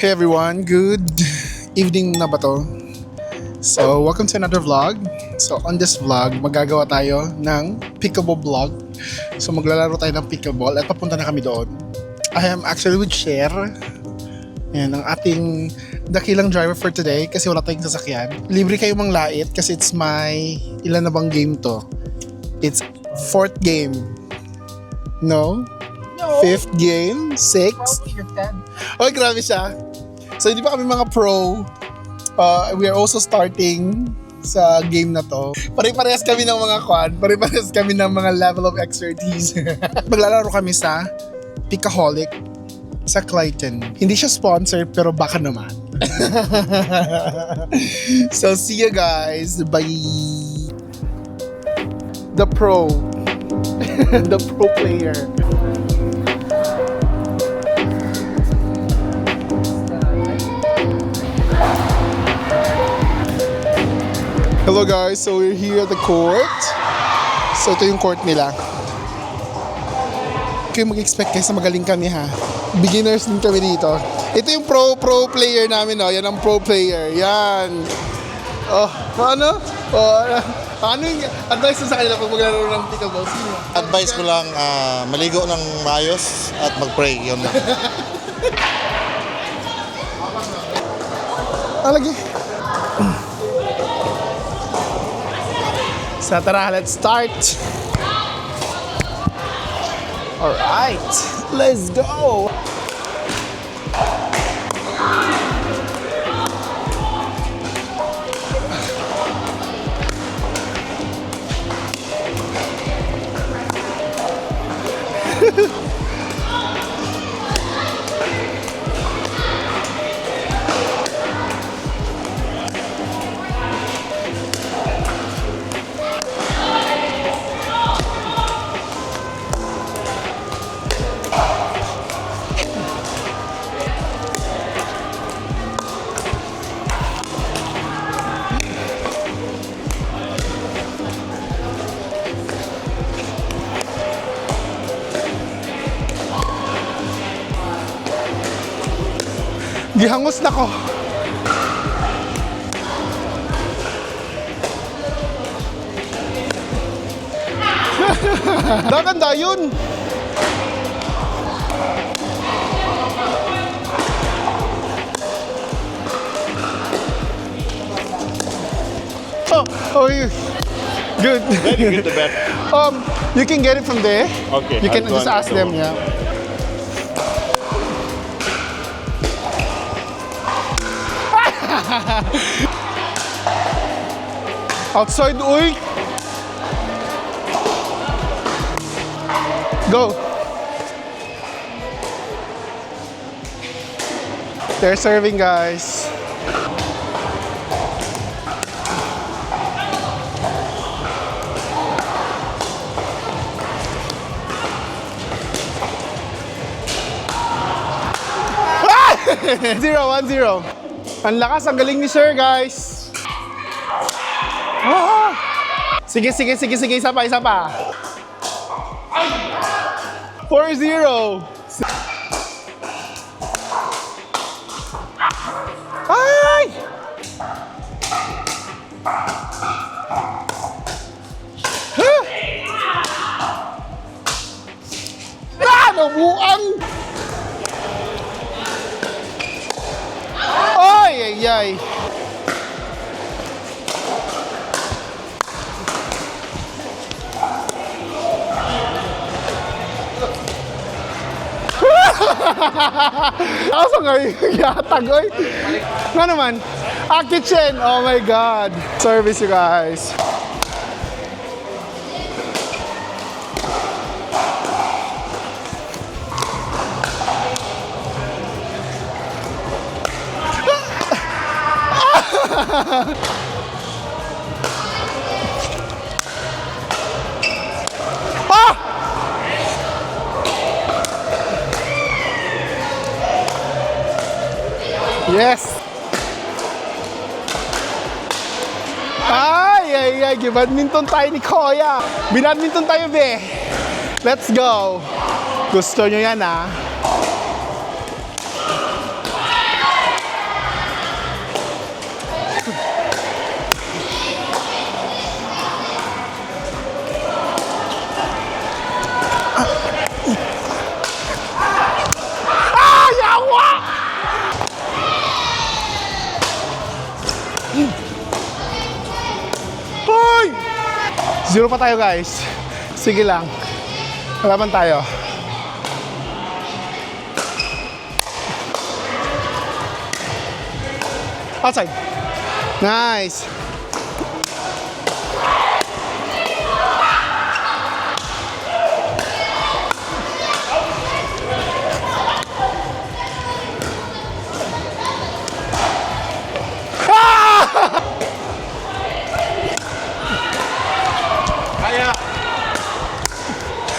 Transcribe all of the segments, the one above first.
Hey everyone, good evening na ba to? So, welcome to another vlog. So, on this vlog, magagawa tayo ng pickleball vlog. So, maglalaro tayo ng pickleball at papunta na kami doon. I am actually with Cher. Yan, ang ating dakilang driver for today kasi wala tayong sasakyan. Libre kayo manglait kasi it's my, ilan na bang game to? It's 4th game. No? No. 5th game? 6th? Oh, grabe siya. So, hindi pa kami mga pro. We are also starting sa game na to. Pare-parehas kami ng mga pare-parehas kami ng mga level of expertise. Maglalaro kami sa Pickaholic sa Clayton. Hindi siya sponsored pero baka naman. So, see you guys. Bye! The pro. The pro player. Hello guys, so we're here at the court. So ito yung court nila. Kayo mag-expect guys na magaling kami ha. Beginners din kami dito. Ito yung pro player namin, oh. Yan ang pro player. Yan. Oh, ano? Ano yung advice mo sa kanila pag maglalaro ng pickleball? Sino? Advice ko lang, maligo ng maayos at mag-pray. Yun lang. Lagi. So tara, let's start. Alright, let's go. Gihangos na ko. Gaganda yun. Oh, good. Where do you get the bat? You can get it from there. Okay, You can I'll go just and ask get the them, one. yeah. Outside, uy! Go! They're serving, guys. Ah! 0-1-0. Ang lakas, ang galing ni Sir, guys. Ah! Sige, isa pa. 4-0. Ay! Huh? Nabuang! Ay! Asa nga yung yatag, oy? Nga naman? Kitchen! Oh my God! Service, you guys. Yes! Ay, badminton tayo ni Koya. Binadminton tayo, be. Let's go. Gusto nyo yan, ah. 0 pa tayo guys. Sige lang. Laban tayo. Outside. Nice.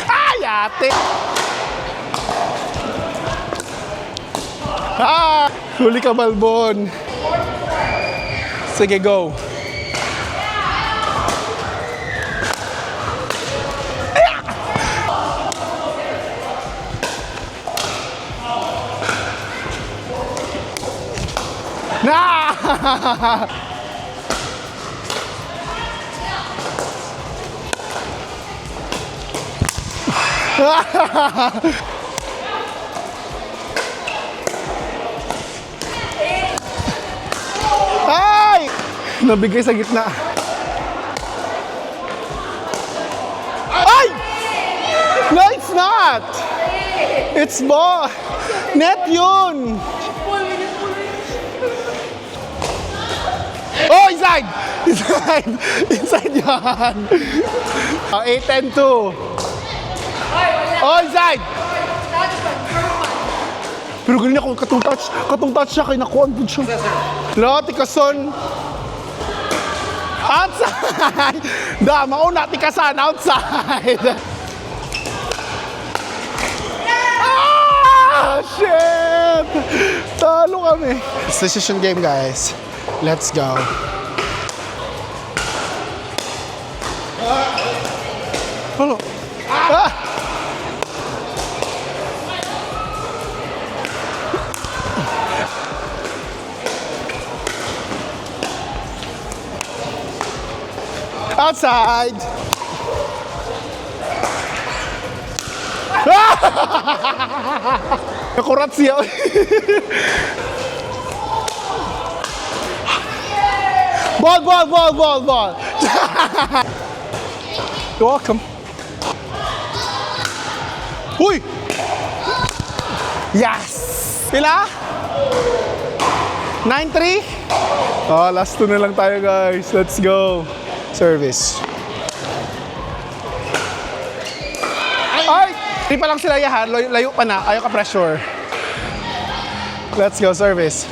Ay, ate! Huli ka, Balbon. Sige, go. Na! Ay! Nabigay sa gitna. Ay! No, it's not! It's ball! Net yun! Oh, inside! Inside! Inside yan! 8-10-2. Oh, inside! Pero ganun ako, katong touch siya, kaya nakuhaan po siya. Lo, tikason. Outside! Da, mauna, tikasan, outside! Ah, shit! Talo kami. It's decision game, guys. Let's go. Ano? Ah! Outside! Nakurat siya. Ball. You're welcome. Uy! Yes! Pila? 9-3? Oh, last 2 na lang tayo, guys. Let's go. Service. Ay! 3 pa lang sila yahan. Layo pa na. Ayaw ka pressure. Let's go, service.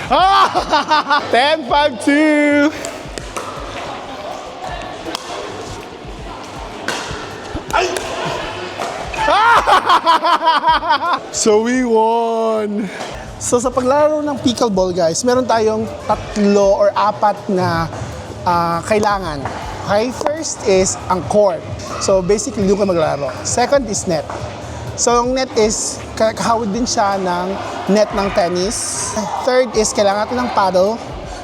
Ah! 10-5-2. Ay! So we won. So sa paglaro ng pickleball, guys, meron tayong 3 or 4 na kailangan. Okay, first is ang court. So basically, doon ka maglaro. Second is net. So ang net is, kahawid din siya ng net ng tennis. Third is, kailangan natin ng paddle.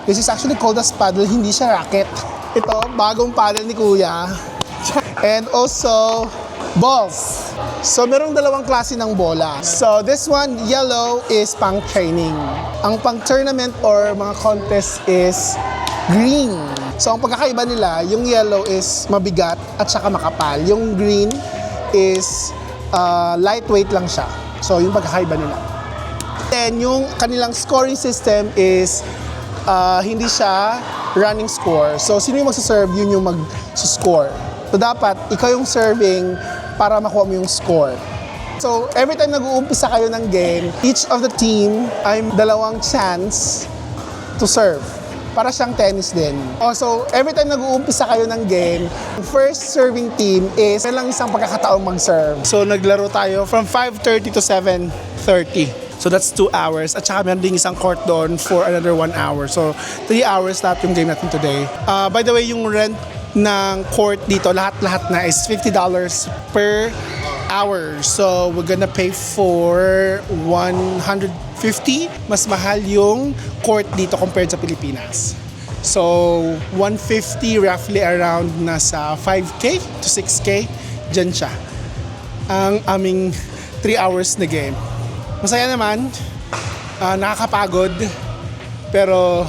This is actually called as paddle, hindi siya racket. Ito, bagong paddle ni Kuya. And also, balls. So merong 2 klase ng bola. So this one, yellow, is pang training. Ang pang tournament or mga contest is green. So ang pagkakaiba nila, yung yellow is mabigat at saka makapal. Yung green is lightweight lang siya. So yung pagkakaiba nila. Then yung kanilang scoring system is hindi siya running score. So sino yung magsaserve, yun yung mag-score. So dapat ikaw yung serving para makuha mo yung score. So every time nag-uumpisa kayo ng game, each of the team ay 2 chance to serve. Para siyang tennis din. Also, every time nag-uumpisa kayo ng game, first serving team is may lang isang pagkakataong mag-serve. So naglaro tayo from 5:30 to 7:30. So that's 2 hours. At saka meron ding isang court doon for another 1 hour. So 3 hours lahat yung game natin today. By the way, yung rent ng court dito, lahat-lahat na is $50 per hour. So we're gonna pay for 150. Mas mahal yung court dito compared sa Pilipinas. So 150 roughly around nasa 5K to 6K. Diyan siya. ang aming 3 hours na game. Masaya naman, nakakapagod, pero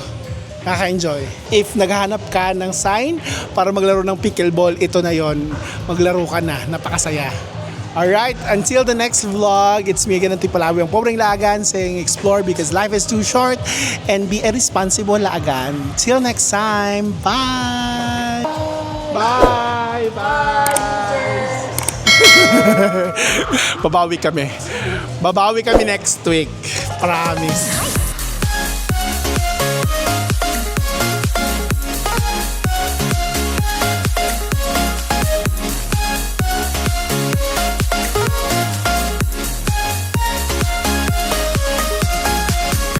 nakaka-enjoy. If naghahanap ka ng sign para maglaro ng pickleball, ito na yon. Maglaro ka na, napakasaya. Alright, until the next vlog, it's me again, Antipalawi, ang pobreng Laagan, saying explore because life is too short and be a responsible Laagan. Till next time, bye! Bye! Bye! Babawi kami. Babawi kami next week. Promise.